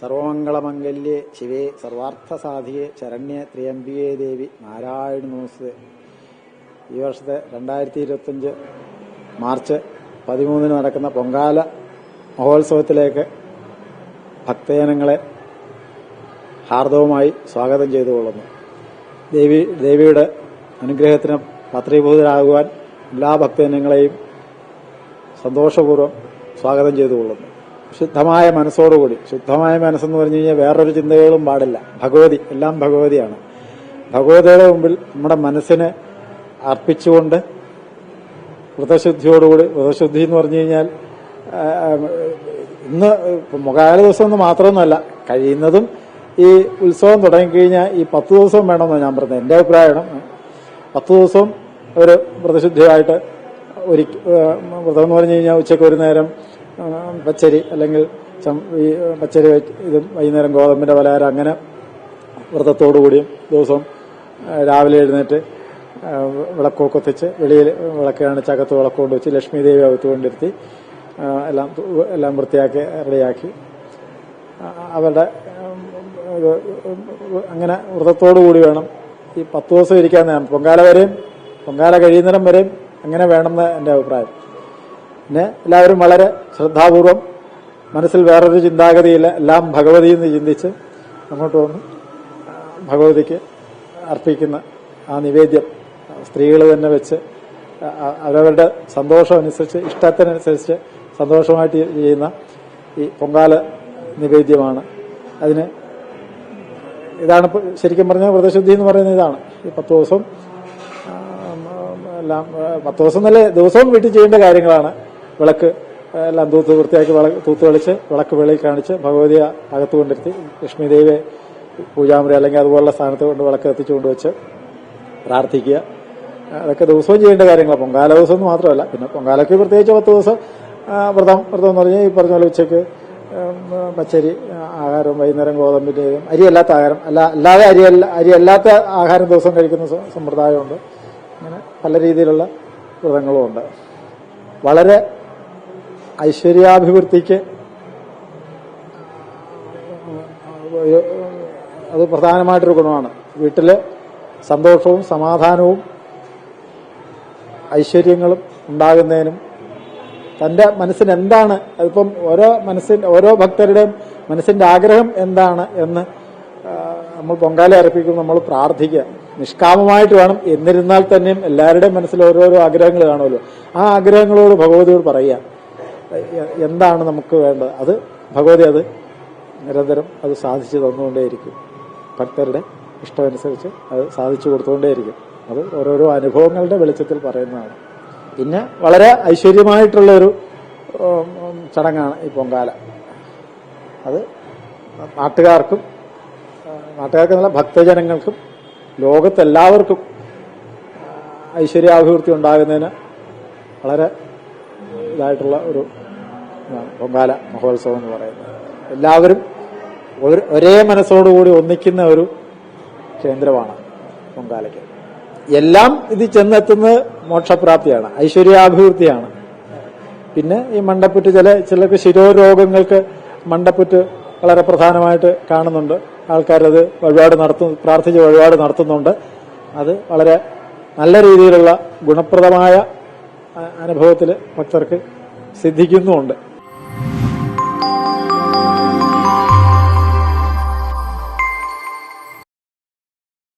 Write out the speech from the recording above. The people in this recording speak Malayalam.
സർവമംഗളമംഗല്യേ ശിവേ സർവാർത്ഥസാധികേ ശരണ്യേ ത്രിയംബികേ ദേവി നാരായണ നമസ്തേ. ഈ വർഷത്തെ 2025 മാർച്ച് 13 നടക്കുന്ന പൊങ്കാല മഹോത്സവത്തിലേക്ക് ഭക്തജനങ്ങളെ ഹാർദവമായി സ്വാഗതം ചെയ്തുകൊള്ളുന്നു. ദേവിയുടെ അനുഗ്രഹത്തിന് പാത്രീഭൂതരാകുവാൻ എല്ലാ ഭക്തജനങ്ങളെയും സന്തോഷപൂർവ്വം സ്വാഗതം ചെയ്തുകൊള്ളുന്നു. ശുദ്ധമായ മനസ്സോടുകൂടി, ശുദ്ധമായ മനസ്സെന്ന് പറഞ്ഞു കഴിഞ്ഞാൽ വേറൊരു ചിന്തകളും പാടില്ല. ഭഗവതി, എല്ലാം ഭഗവതിയാണ്. ഭഗവതിയുടെ മുമ്പിൽ നമ്മുടെ മനസ്സിനെ അർപ്പിച്ചുകൊണ്ട് വ്രതശുദ്ധിയോടുകൂടി, വ്രതശുദ്ധി എന്ന് പറഞ്ഞു കഴിഞ്ഞാൽ ഇന്ന് മുഖാല ദിവസം എന്ന് മാത്രമൊന്നുമല്ല, കഴിയുന്നതും ഈ ഉത്സവം തുടങ്ങിക്കഴിഞ്ഞാൽ ഈ 10 ദിവസം വേണമെന്നാണ് ഞാൻ പറഞ്ഞത്. എൻ്റെ അഭിപ്രായമാണ് 10 ദിവസവും ഒരു വ്രതശുദ്ധിയായിട്ട് വ്രതം എന്ന് പറഞ്ഞു കഴിഞ്ഞാൽ ഉച്ചയ്ക്ക് ഒരു നേരം പച്ചരി അല്ലെങ്കിൽ ഈ പച്ചരി ഇത് വൈകുന്നേരം ഗോതമ്പിന്റെ പലഹാരം, അങ്ങനെ വ്രതത്തോടുകൂടിയും ദിവസവും രാവിലെ എഴുന്നേറ്റ് വിളക്കൊക്കെ കത്തിച്ച് വെളിയിൽ വിളക്ക് കാണിച്ച് അകത്ത് വിളക്ക് കൊണ്ടുവച്ച് ലക്ഷ്മി ദേവി അകത്ത് കൊണ്ടിരുത്തി എല്ലാം വൃത്തിയാക്കി റെഡിയാക്കി അവരുടെ അങ്ങനെ വ്രതത്തോടുകൂടി വേണം ഈ 10 ദിവസം ഇരിക്കാൻ. പൊങ്കാല വരെയും പൊങ്കാല കഴിയുന്നിടം വരെയും അങ്ങനെ വേണമെന്ന് എൻ്റെ അഭിപ്രായം. പിന്നെ എല്ലാവരും വളരെ ശ്രദ്ധാപൂർവം, മനസ്സിൽ വേറൊരു ചിന്താഗതിയില്ല, എല്ലാം ഭഗവതി എന്ന് ചിന്തിച്ച് അങ്ങോട്ട് വന്ന് ഭഗവതിക്ക് അർപ്പിക്കുന്ന ആ നിവേദ്യം സ്ത്രീകൾ തന്നെ വെച്ച് അവരവരുടെ സന്തോഷം അനുസരിച്ച്, ഇഷ്ടത്തിനനുസരിച്ച് സന്തോഷമായിട്ട് ചെയ്യുന്ന ഈ പൊങ്കാല നിവേദ്യമാണ്. അതിന് ഇതാണ് ശരിക്കും പറഞ്ഞാൽ വ്രതശുദ്ധി എന്ന് പറയുന്നത് ഇതാണ്. ഈ 10 ദിവസം എല്ലാം 10 ദിവസം നല്ല ദിവസവും വീട്ടിൽ ചെയ്യേണ്ട കാര്യങ്ങളാണ്. വിളക്ക് എല്ലാം തൂത്ത് വൃത്തിയാക്കി തൂത്ത് കളിച്ച് വിളക്ക് വെളിയിൽ കാണിച്ച് ഭഗവതിയെ അകത്ത് കൊണ്ടിരുത്തി ലക്ഷ്മി ദേവിയെ പൂജാമുറി അല്ലെങ്കിൽ അതുപോലുള്ള സ്ഥാനത്ത് കൊണ്ട് വിളക്ക് എത്തിച്ചു കൊണ്ടുവച്ച് പ്രാർത്ഥിക്കുക. അതൊക്കെ ദിവസവും ചെയ്യേണ്ട കാര്യങ്ങളാണ്. പൊങ്കാല ദിവസം എന്ന് മാത്രമല്ല, പിന്നെ പൊങ്കാലയ്ക്ക് പ്രത്യേകിച്ച് 10 ദിവസം വ്രതം എന്ന് പറഞ്ഞാൽ ഈ പറഞ്ഞ പോലെ ഉച്ചയ്ക്ക് പച്ചരി ആഹാരവും വൈകുന്നേരം ഗോതമ്പിൻ്റെയും അരിയല്ലാത്ത ആഹാരം അല്ലാതെ അരിയല്ലാത്ത ആഹാരം ദിവസം കഴിക്കുന്ന സമ്പ്രദായമുണ്ട്. അങ്ങനെ പല രീതിയിലുള്ള വ്രതങ്ങളുമുണ്ട്. വളരെ ഐശ്വര്യാഭിവൃദ്ധിക്ക് അത് പ്രധാനമായിട്ടൊരു ഗുണമാണ്. വീട്ടില് സന്തോഷവും സമാധാനവും ഐശ്വര്യങ്ങളും ഉണ്ടാകുന്നതിനും തന്റെ മനസ്സിന് എന്താണ്, അതിപ്പം ഓരോ ഭക്തരുടെയും മനസ്സിന്റെ ആഗ്രഹം എന്താണ് എന്ന് നമ്മൾ പൊങ്കാല അർപ്പിക്കുമ്പോൾ നമ്മൾ പ്രാർത്ഥിക്കുക. നിഷ്കാമമായിട്ട് വേണം. എന്നിരുന്നാൽ തന്നെയും എല്ലാവരുടെയും മനസ്സിൽ ഓരോരോ ആഗ്രഹങ്ങൾ കാണുമല്ലോ. ആ ആഗ്രഹങ്ങളോട് ഭഗവതിയോട് പറയുക, എന്താണ് നമുക്ക് വേണ്ടത്. അത് ഭഗവതി അത് നിരന്തരം അത് സാധിച്ചു തന്നുകൊണ്ടേയിരിക്കും. ഭക്തരുടെ ഇഷ്ടമനുസരിച്ച് അത് സാധിച്ചു കൊടുത്തുകൊണ്ടേയിരിക്കും. അത് ഓരോരോ അനുഭവങ്ങളുടെ വെളിച്ചത്തിൽ പറയുന്നതാണ്. പിന്നെ വളരെ ഐശ്വര്യമായിട്ടുള്ളൊരു ചടങ്ങാണ് ഈ പൊങ്കാല. അത് നാട്ടുകാർക്കെന്നല്ല ഭക്തജനങ്ങൾക്കും ലോകത്തെല്ലാവർക്കും ഐശ്വര്യാഭിവൃദ്ധി ഉണ്ടാകുന്നതിന് വളരെ ഇതായിട്ടുള്ള ഒരു പൊങ്കാല മഹോത്സവം എന്ന് പറയുന്നത്. എല്ലാവരും ഒരേ മനസ്സോടുകൂടി ഒന്നിക്കുന്ന ഒരു കേന്ദ്രമാണ് പൊങ്കാലയ്ക്ക്. എല്ലാം ഇത് ചെന്നെത്തുന്നത് മോക്ഷപ്രാപ്തിയാണ്, ഐശ്വര്യാഭിവൃദ്ധിയാണ്. പിന്നെ ഈ മണ്ടപ്പുറ്റ് ചിലർക്ക് ശിരോരോഗങ്ങൾക്ക് മണ്ടപ്പുറ്റ് വളരെ പ്രധാനമായിട്ട് കാണുന്നുണ്ട്. ആൾക്കാരത് പ്രാർത്ഥിച്ച് വഴിപാട് നടത്തുന്നുണ്ട്. അത് വളരെ നല്ല രീതിയിലുള്ള ഗുണപ്രദമായ അനുഭവത്തിൽ ഭക്തർക്ക് സിദ്ധിക്കുന്നുമുണ്ട്.